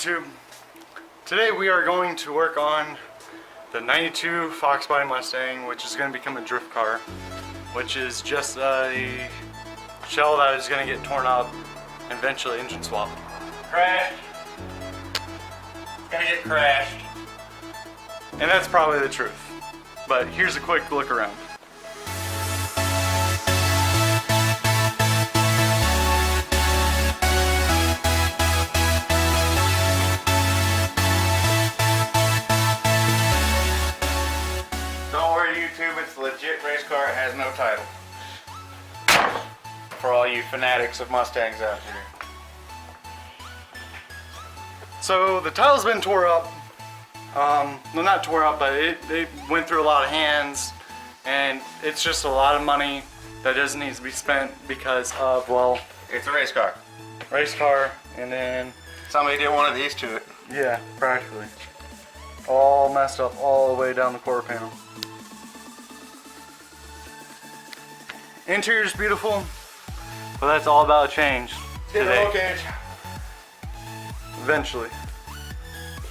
YouTube? Today we are going to work on the 92 Forsaken Mustang, which is going to become a drift car, which is just a shell that is going to get torn up and eventually engine swap. Crashed. It's going to get crashed. And that's probably the truth. But here's a quick look around. It's a legit race car. It has no title. For all you fanatics of Mustangs out here. So the title's been tore up. Well, not tore up, but it went through a lot of hands, and it's just a lot of money that doesn't need to be spent because of, well, it's a race car. Race car, and then somebody did one of these to it. Yeah, practically. All messed up all the way down the quarter panel. Interior's beautiful, but that's all about a change today. Roll cage. Eventually.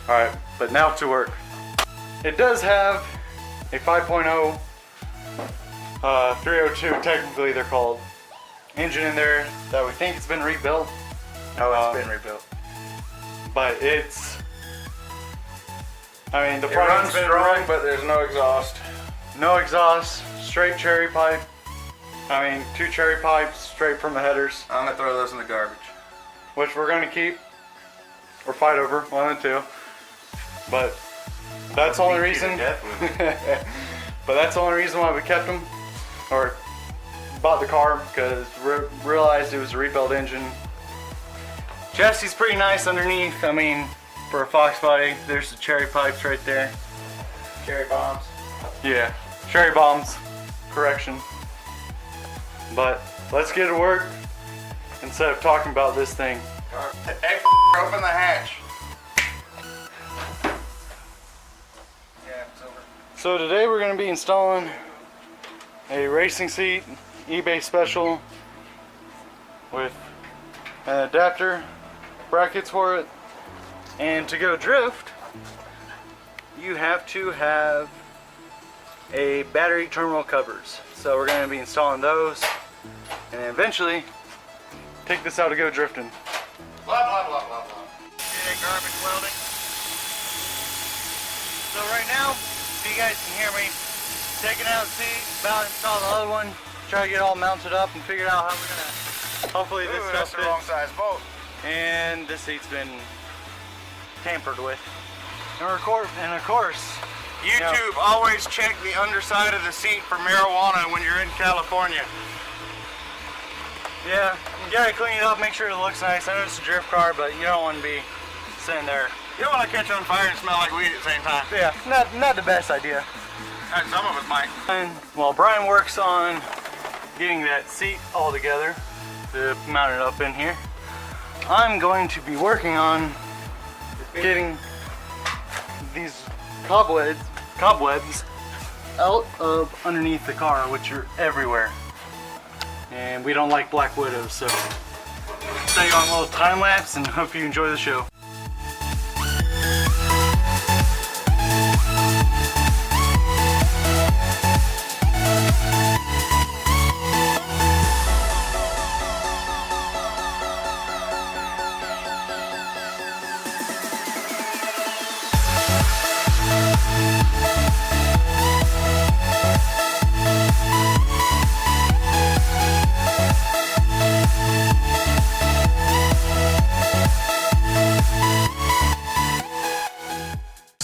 Alright, but now to work. It does have a 5.0 302, technically they're called, engine in there that we think it's been rebuilt. Oh, it's been rebuilt. But it's, I mean, the it runs been strong, but there's no exhaust. No exhaust, straight cherry pipe. I mean, 2 cherry pipes straight from the headers. I'm gonna throw those in the garbage. Which we're gonna keep or fight over, one of the two. But that's the only reason. But that's the only reason why we kept them or bought the car, because we realized it was a rebuilt engine. Jesse's pretty nice underneath. I mean, for a Fox body, there's the cherry pipes right there. Cherry bombs. Yeah, cherry bombs. Correction. But let's get to work instead of talking about this thing. Hey, open the hatch. Yeah, it's over. So today we're going to be installing a racing seat, eBay special, with an adapter, brackets for it, and to go drift, you have to have a battery terminal covers. So we're going to be installing those, and then eventually take this out to go drifting. Blah, blah, blah, blah, blah. Yeah, garbage welding. So right now, if you guys can hear me, taking out the seat, about to install the other one, try to get all mounted up and figure out how we're going to, hopefully this stuff that's the wrong size bolt. And this seat's been tampered with. And of course, YouTube, always check the underside of the seat for marijuana when you're in California. Yeah, you gotta clean it up, make sure it looks nice. I know it's a drift car, but you don't want to be sitting there. You don't want to catch on fire and smell like weed at the same time. Yeah, not the best idea. Some of us might. And while Brian works on getting that seat all together to mount it up in here, I'm going to be working on getting these cobwebs out of underneath the car, which are everywhere. And we don't like black widows, so stay on a little time lapse and hope you enjoy the show.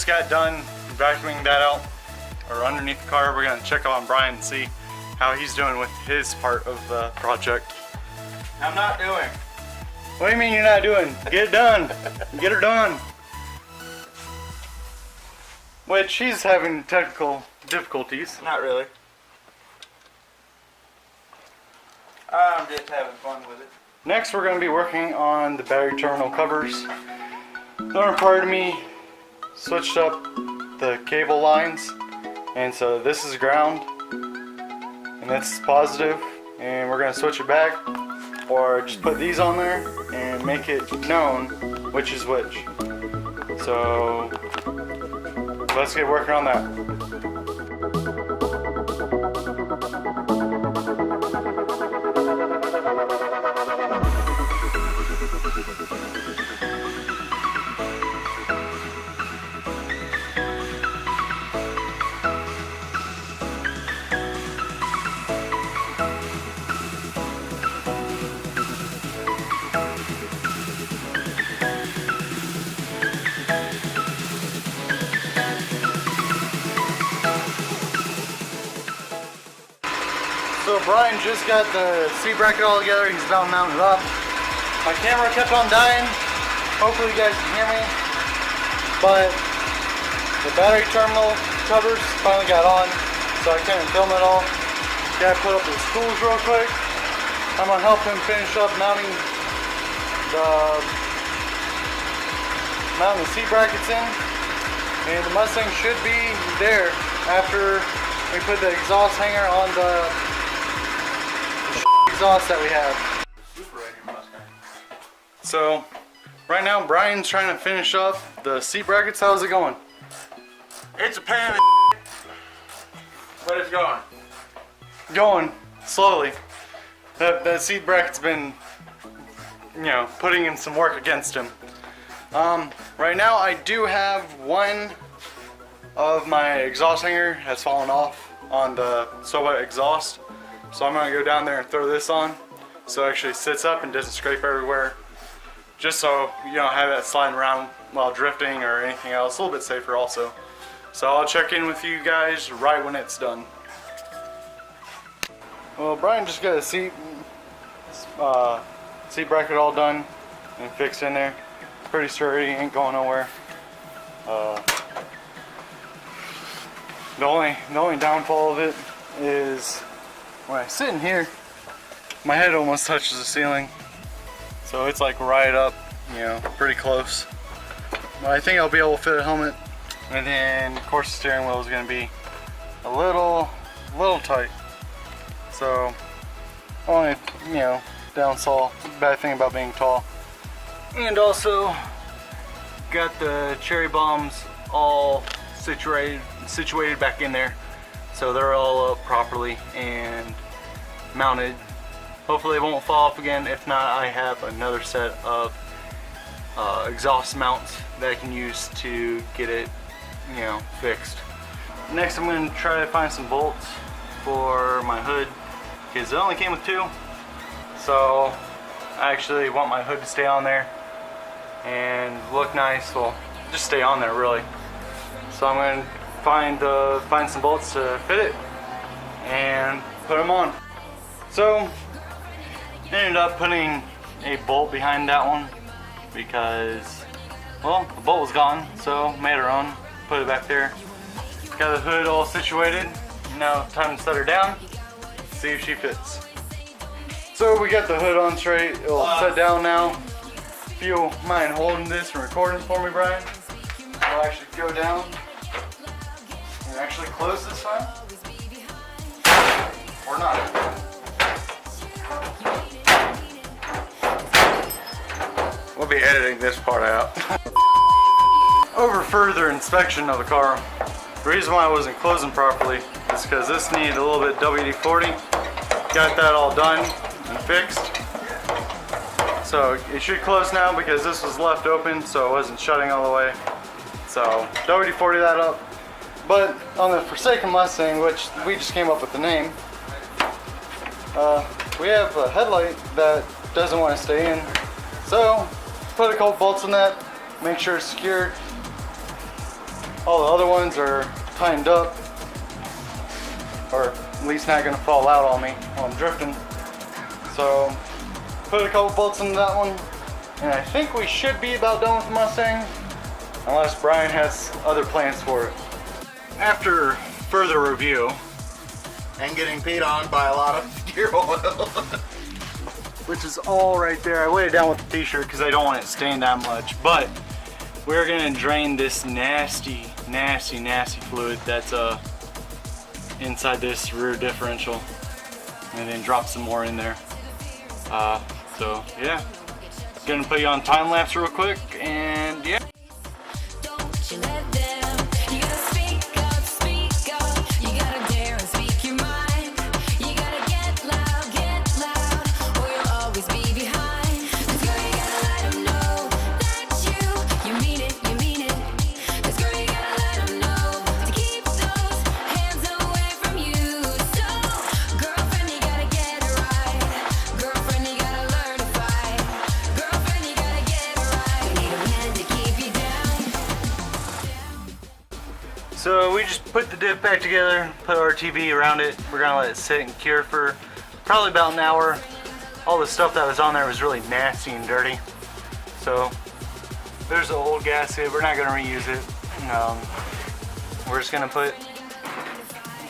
Got done vacuuming that out or underneath the car. We're gonna check on Brian and see how he's doing with his part of the project. I'm not doing. What do you mean you're not doing? Get it done. Get her done. Which he's having technical difficulties. Not really. I'm just having fun with it. Next we're gonna be working on the battery terminal covers. Another part of me switched up the cable lines, and so this is ground and that's positive, and we're going to switch it back or just put these on there and make it known which is which. So let's get working on that. So Brian just got the seat bracket all together. He's about mounted up. My camera kept on dying. Hopefully you guys can hear me. But the battery terminal covers finally got on, so I couldn't film it all. Gotta put up the spools real quick. I'm gonna help him finish up mounting the seat brackets in. And the Mustang should be there after we put the exhaust hanger on the exhaust that we have. So right now Brian's trying to finish up the seat brackets. How's it going? It's a pain in but it's going. Going slowly. That seat bracket's been, you know, putting in some work against him. Right now I do have one of my exhaust hanger has fallen off on the For Wacthing exhaust. So I'm gonna go down there and throw this on so it actually sits up and doesn't scrape everywhere. Just so you don't have that sliding around while drifting or anything else. A little bit safer also. So I'll check in with you guys right when it's done. Well, Brian just got a seat bracket all done and fixed in there. Pretty sturdy, ain't going nowhere. The only downfall of it is when I sit in here, my head almost touches the ceiling. So it's like right up, you know, pretty close. But I think I'll be able to fit a helmet. And then, of course, the steering wheel is going to be a little tight. So, only, you know, downsall, bad thing about being tall. And also, got the cherry bombs all situated back in there. So they're all up properly and mounted. Hopefully they won't fall off again. If not, I have another set of exhaust mounts that I can use to get it, you know, fixed. Next I'm going to try to find some bolts for my hood because it only came with 2. So I actually want my hood to stay on there and look nice. Well, just stay on there really. So I'm going to find some bolts to fit it and put them on. So I ended up putting a bolt behind that one because, well, the bolt was gone, so made our own, put it back there. Got the hood all situated. Now time to set her down, see if she fits. So we got the hood on straight, it'll set down now. If you mind holding this and recording for me, Brian, I'll actually go down and actually close this time. Or not. We'll be editing this part out. Over further inspection of the car, the reason why I wasn't closing properly is because this needed a little bit WD-40. Got that all done and fixed. So it should close now because this was left open, so it wasn't shutting all the way. So WD-40 that up. But on the Forsaken Mustang, which we just came up with the name, we have a headlight that doesn't want to stay in. So put a couple bolts in that, make sure it's secured. All the other ones are tightened up, or at least not gonna fall out on me while I'm drifting. So put a couple bolts into that one, and I think we should be about done with the Mustang, unless Brian has other plans for it. After further review, And getting peed on by a lot of gear oil. which is all right there. I weighed it down with the t-shirt because I don't want it staying that much, but we're gonna drain this nasty fluid that's inside this rear differential, and then drop some more in there. So yeah, gonna put you on time lapse real quick, and yeah. So we just put the diff back together, put our TV around it. We're gonna let it sit and cure for probably about an hour. All the stuff that was on there was really nasty and dirty. So there's the old gasket. We're not gonna reuse it. We're just gonna put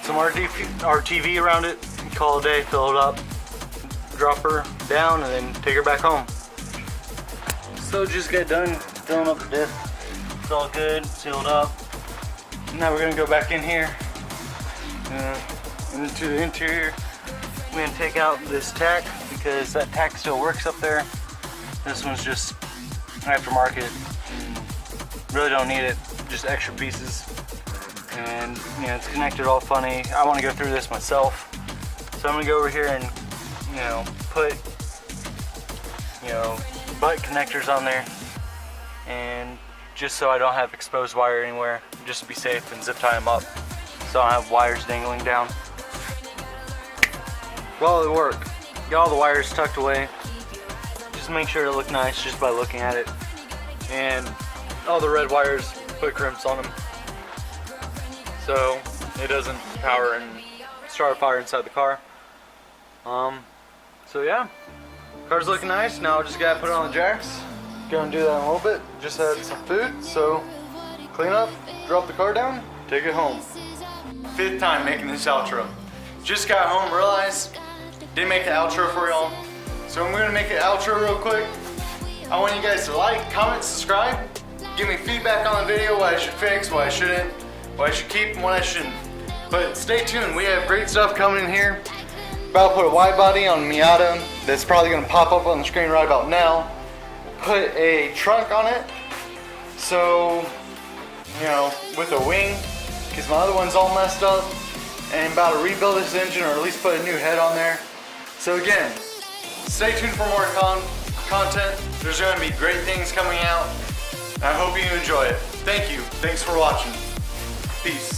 some RTV around it, call it a day, fill it up, drop her down, and then take her back home. So just got done filling up the diff. It's all good, sealed up. Now we're gonna go back in here, into the interior. We're gonna take out this tack because that tack still works up there. This one's just aftermarket. Really don't need it, just extra pieces. And it's connected all funny. I want to go through this myself, so I'm gonna go over here and put butt connectors on there, and just so I don't have exposed wire anywhere, just to be safe, and zip tie them up so I don't have wires dangling down. While they work, get all the wires tucked away. Just make sure to look nice just by looking at it. And all the red wires, put crimps on them so it doesn't power and start a fire inside the car. So yeah, car's looking nice. Now I just gotta put it on the jacks. Gonna do that in a little bit. Just had some food, so clean up, drop the car down, take it home. 5th time making this outro. Just got home, realized didn't make the outro for y'all, so I'm gonna make an outro real quick. I want you guys to like, comment, subscribe, give me feedback on the video, what I should fix, what I shouldn't, what I should keep, and what I shouldn't. But stay tuned, we have great stuff coming in here. About to put a wide body on Miata that's probably gonna pop up on the screen right about now. Put a trunk on it, so with a wing, because my other one's all messed up, and about to rebuild this engine, or at least put a new head on there. So again, stay tuned for more content. There's going to be great things coming out. I hope you enjoy it. Thank you. Thanks for watching. Peace.